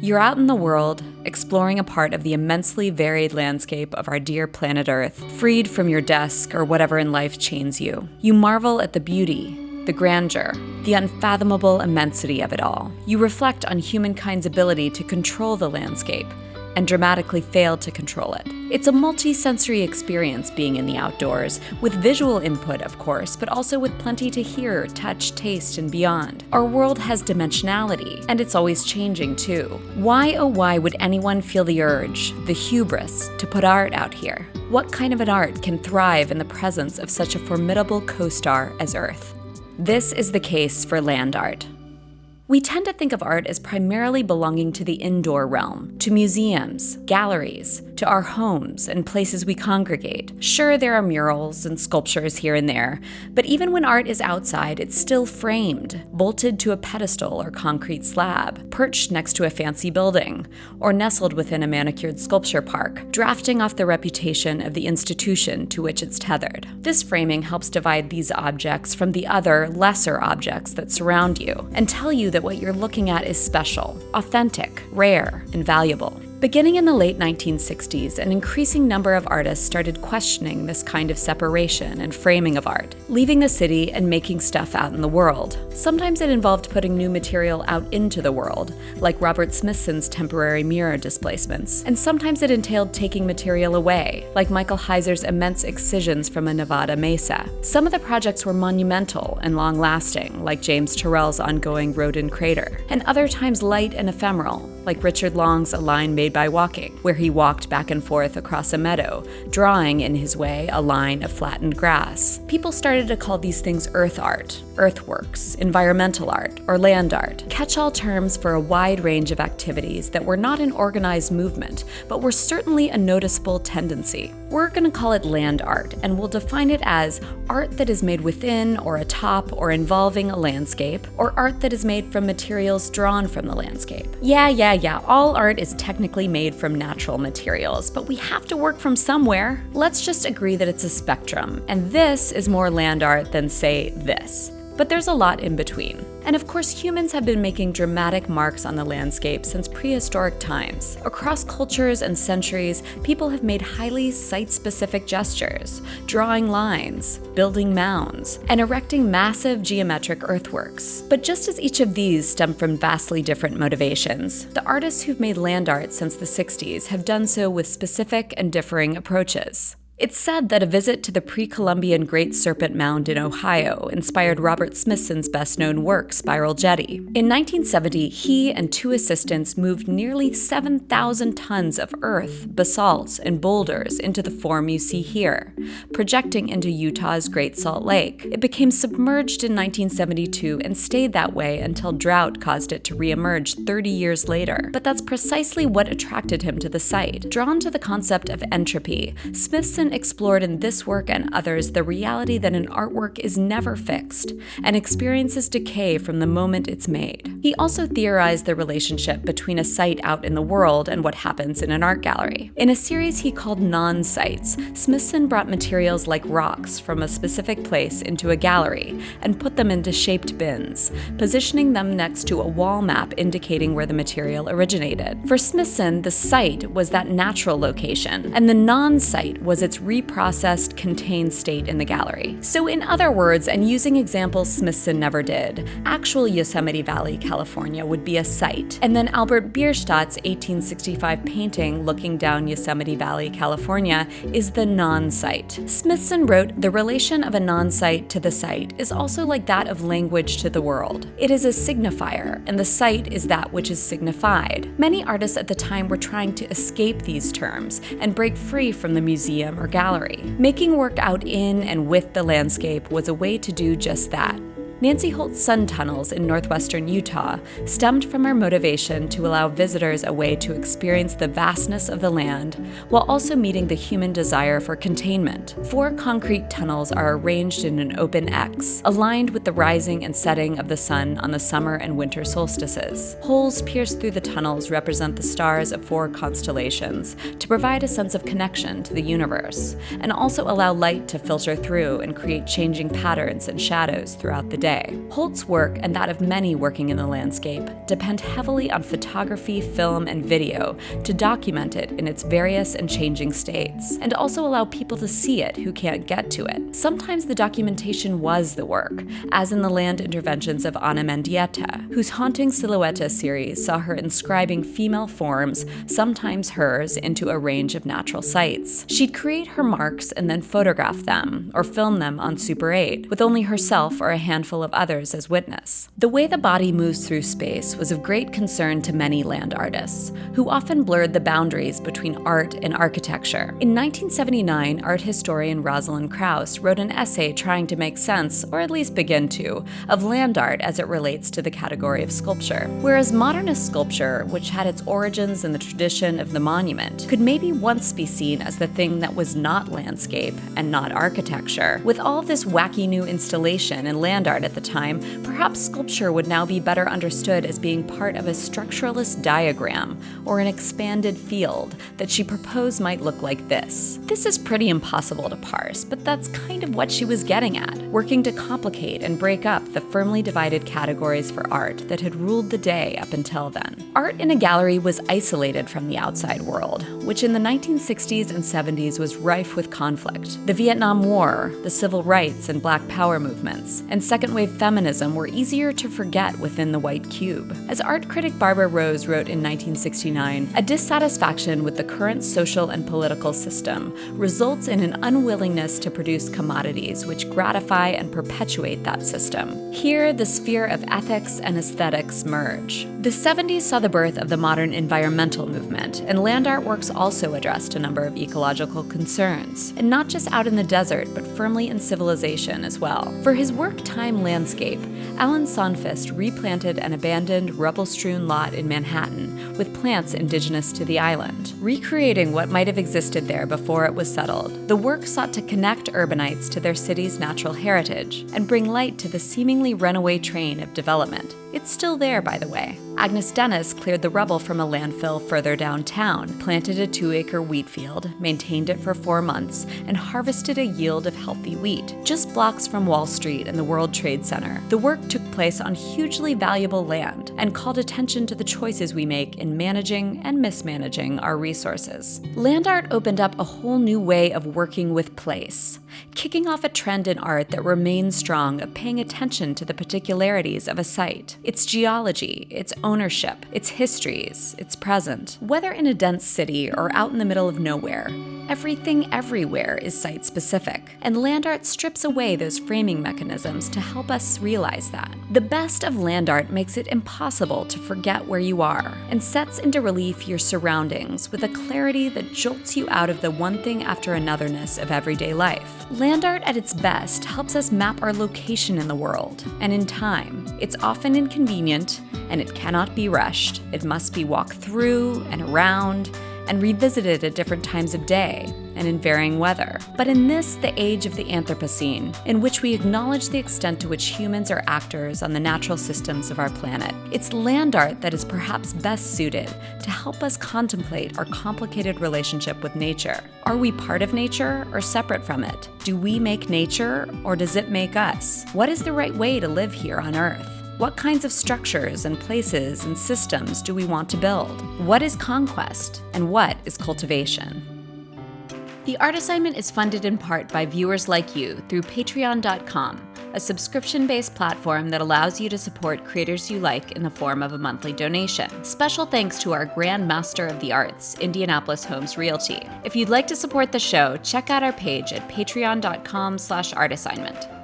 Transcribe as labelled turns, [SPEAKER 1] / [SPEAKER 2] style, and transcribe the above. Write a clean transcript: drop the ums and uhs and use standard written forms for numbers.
[SPEAKER 1] You're out in the world, exploring a part of the immensely varied landscape of our dear planet Earth, freed from your desk or whatever in life chains you. You marvel at the beauty, the grandeur, the unfathomable immensity of it all. You reflect on humankind's ability to control the landscape, and dramatically fail to control it. It's a multi-sensory experience being in the outdoors, with visual input, of course, but also with plenty to hear, touch, taste, and beyond. Our world has dimensionality, and it's always changing too. Why, oh why, would anyone feel the urge, the hubris, to put art out here? What kind of an art can thrive in the presence of such a formidable co-star as Earth? This is the case for land art. We tend to think of art as primarily belonging to the indoor realm, to museums, galleries, to our homes and places we congregate. Sure, there are murals and sculptures here and there, but even when art is outside, it's still framed, bolted to a pedestal or concrete slab, perched next to a fancy building, or nestled within a manicured sculpture park, drafting off the reputation of the institution to which it's tethered. This framing helps divide these objects from the other, lesser objects that surround you, and tell you that what you're looking at is special, authentic, rare, and valuable. Beginning in the late 1960s, an increasing number of artists started questioning this kind of separation and framing of art, leaving the city and making stuff out in the world. Sometimes it involved putting new material out into the world, like Robert Smithson's temporary mirror displacements, and sometimes it entailed taking material away, like Michael Heiser's immense excisions from a Nevada mesa. Some of the projects were monumental and long-lasting, like James Turrell's ongoing Rodin Crater, and other times light and ephemeral, like Richard Long's A Line Made by Walking, where he walked back and forth across a meadow, drawing in his way a line of flattened grass. People started to call these things earth art, earthworks, environmental art, or land art, catch-all terms for a wide range of activities that were not an organized movement, but were certainly a noticeable tendency. We're going to call it land art, and we'll define it as art that is made within or atop or involving a landscape, or art that is made from materials drawn from the landscape. Yeah, all art is technically made from natural materials, but we have to work from somewhere. Let's just agree that it's a spectrum, and this is more land art than, say, this. But there's a lot in between. And of course, humans have been making dramatic marks on the landscape since prehistoric times. Across cultures and centuries, people have made highly site-specific gestures, drawing lines, building mounds, and erecting massive geometric earthworks. But just as each of these stem from vastly different motivations, the artists who've made land art since the 60s have done so with specific and differing approaches. It's said that a visit to the pre-Columbian Great Serpent Mound in Ohio inspired Robert Smithson's best-known work, Spiral Jetty. In 1970, he and two assistants moved nearly 7,000 tons of earth, basalt, and boulders into the form you see here, projecting into Utah's Great Salt Lake. It became submerged in 1972 and stayed that way until drought caused it to reemerge 30 years later. But that's precisely what attracted him to the site. Drawn to the concept of entropy, Smithson explored in this work and others the reality that an artwork is never fixed and experiences decay from the moment it's made. He also theorized the relationship between a site out in the world and what happens in an art gallery. In a series he called Non-Sites, Smithson brought materials like rocks from a specific place into a gallery and put them into shaped bins, positioning them next to a wall map indicating where the material originated. For Smithson, the site was that natural location, and the non-site was its reprocessed, contained state in the gallery. So in other words, and using examples Smithson never did, actual Yosemite Valley, California would be a site, and then Albert Bierstadt's 1865 painting looking down Yosemite Valley, California is the non-site. Smithson wrote, "The relation of a non-site to the site is also like that of language to the world. It is a signifier, and the site is that which is signified." Many artists at the time were trying to escape these terms and break free from the museum or gallery. Making work out in and with the landscape was a way to do just that. Nancy Holt's sun tunnels in northwestern Utah stemmed from her motivation to allow visitors a way to experience the vastness of the land while also meeting the human desire for containment. 4 concrete tunnels are arranged in an open X, aligned with the rising and setting of the sun on the summer and winter solstices. Holes pierced through the tunnels represent the stars of 4 constellations to provide a sense of connection to the universe, and also allow light to filter through and create changing patterns and shadows throughout the day. today. Holt's work, and that of many working in the landscape, depend heavily on photography, film, and video to document it in its various and changing states, and also allow people to see it who can't get to it. Sometimes the documentation was the work, as in the land interventions of Anna Mendieta, whose Haunting Silhouette series saw her inscribing female forms, sometimes hers, into a range of natural sites. She'd create her marks and then photograph them, or film them on Super 8, with only herself or a handful of others as witness. The way the body moves through space was of great concern to many land artists, who often blurred the boundaries between art and architecture. In 1979, art historian Rosalind Krauss wrote an essay trying to make sense, or at least begin to, of land art as it relates to the category of sculpture. Whereas modernist sculpture, which had its origins in the tradition of the monument, could maybe once be seen as the thing that was not landscape and not architecture. With all of this wacky new installation in land art at the time, perhaps sculpture would now be better understood as being part of a structuralist diagram, or an expanded field, that she proposed might look like this. This is pretty impossible to parse, but that's kind of what she was getting at, working to complicate and break up the firmly divided categories for art that had ruled the day up until then. Art in a gallery was isolated from the outside world, which in the 1960s and 70s was rife with conflict. The Vietnam War, the civil rights and Black Power movements, and second-wave feminism were easier to forget within the white cube. As art critic Barbara Rose wrote in 1969, a dissatisfaction with the current social and political system results in an unwillingness to produce commodities which gratify and perpetuate that system. Here, the sphere of ethics and aesthetics merge. The 70s saw the birth of the modern environmental movement, and land artworks also addressed a number of ecological concerns, and not just out in the desert, but firmly in civilization as well. For his work Time Landscape, Alan Sonfist replanted an abandoned, rubble-strewn lot in Manhattan with plants indigenous to the island, recreating what might have existed there before it was settled. The work sought to connect urbanites to their city's natural heritage and bring light to the seemingly runaway train of development. It's still there, by the way. Agnes Dennis cleared the rubble from a landfill further downtown, planted a 2-acre wheat field, maintained it for 4 months, and harvested a yield of healthy wheat, just blocks from Wall Street and the World Trade Center. The work took place on hugely valuable land and called attention to the choices we make in managing and mismanaging our resources. Land art opened up a whole new way of working with place, kicking off a trend in art that remains strong of paying attention to the particularities of a site, its geology, its ownership, its histories, its present. Whether in a dense city or out in the middle of nowhere, everything everywhere is site-specific, and land art strips away those framing mechanisms to help us realize that. The best of land art makes it impossible to forget where you are, and sets into relief your surroundings with a clarity that jolts you out of the one thing after anotherness of everyday life. Land art at its best helps us map our location in the world and in time. It's often inconvenient, and it cannot be rushed. It must be walked through and around and revisited at different times of day and in varying weather. But in this, the age of the Anthropocene, in which we acknowledge the extent to which humans are actors on the natural systems of our planet, it's land art that is perhaps best suited to help us contemplate our complicated relationship with nature. Are we part of nature or separate from it? Do we make nature or does it make us? What is the right way to live here on Earth? What kinds of structures and places and systems do we want to build? What is conquest and what is cultivation? The Art Assignment is funded in part by viewers like you through Patreon.com, a subscription-based platform that allows you to support creators you like in the form of a monthly donation. Special thanks to our Grandmaster of the Arts, Indianapolis Homes Realty. If you'd like to support the show, check out our page at patreon.com/artassignment.